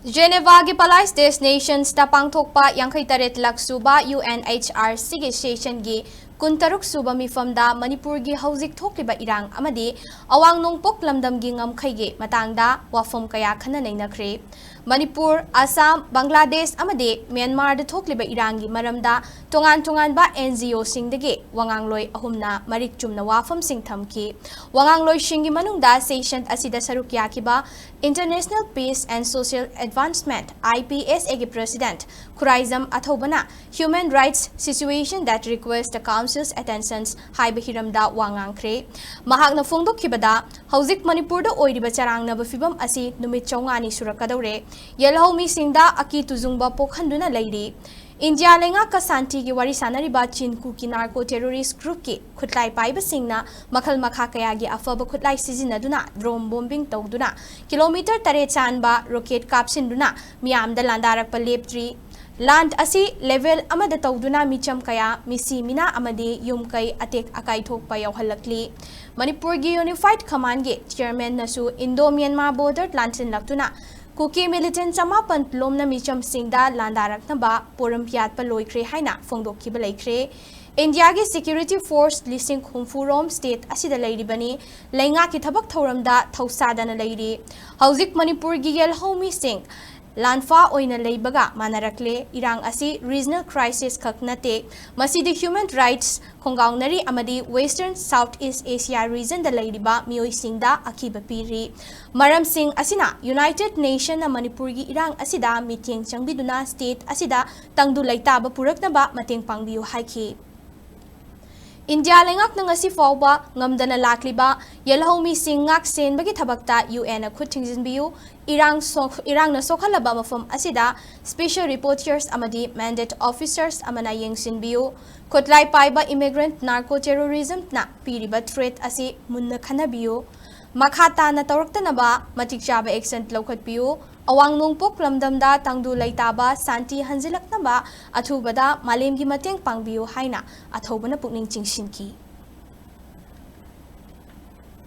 Geneva gi Palais Nations ta pangthokpa 58 lak suba UNHRC gi session gi kuntaruk suba mifamda Manipur gi haujik thokliba irang amadi awang nongpok lamdam gi ngamkhai gi matangda wafam kaya khana nainakre Manipur, Assam, Bangladesh amadi Myanmar da thokliba irang gi maramda tongan ba NGO singdagi wangangloi ahumna marik chumna wafam sing thamki wangangloi shingi manungda session asida saruk yakiba International Peace and Social Advancement IPSA gi President Khuraizam Athoubana human rights situation that requires the Council's attention haiba hiramda wangangkhre mahakna phongdokkibada haujik Manipur da oiriba charangnaba phibam asi numit chongani surakadore yelho mi singda aki tuzungba pokhanduna leiri India lenga ka santi gi wari sanariba chinku ki narco terrorist group ki khutlai paiba singna makhal makha kaya gi afaba khutlai sizinaduna drone bombing tawduna kilometer tare chanba rocket kapsinduna miamda landarak pa leptri land asi level amada tawduna micham kaya misi mina amadi yumkai atek akai thokpa yawhalakli Manipur gi Unified Command gi chairman nasu Indo Myanmar border lantin laktuna Kuki militant chamapan lomna micham singda landarak naba poram piat pa loikre haina phongdokkiba leikre India gi security force lising khumfurom state asida leiribani leinga ki thabak thoramda thausadana leiri haujik Manipur gi yel homi sing Lanfa oina leibaga manarakle irang asi regional crisis kaknate masidi human rights khongaunari amadi western southeast asia region da leiriba mioi singda akiba piri maram sing asina United Nation na Manipur gi irang asida meeting changbiduna state asida tangdu laitaba puraknaba mateng pangbiu haiki India lengak nang asi fawba ngamdana lakliba yelhomi singak sen bagi thabakta UN khutthingzin biu irang na sokhalaba mafam asida special reporters amadi mandate officers amana yengsin biu khotlai paiba immigrant narco terrorism na piriba threat asi munna khana biu makhata na tawraktanaba matik chaba action lokhat biu Awang nongpok lamdamda tangdu laitaba santi hanjilaknaba Athubada Malemgi mateng pangbiu haina Athoubana Pukning Chingsinkhre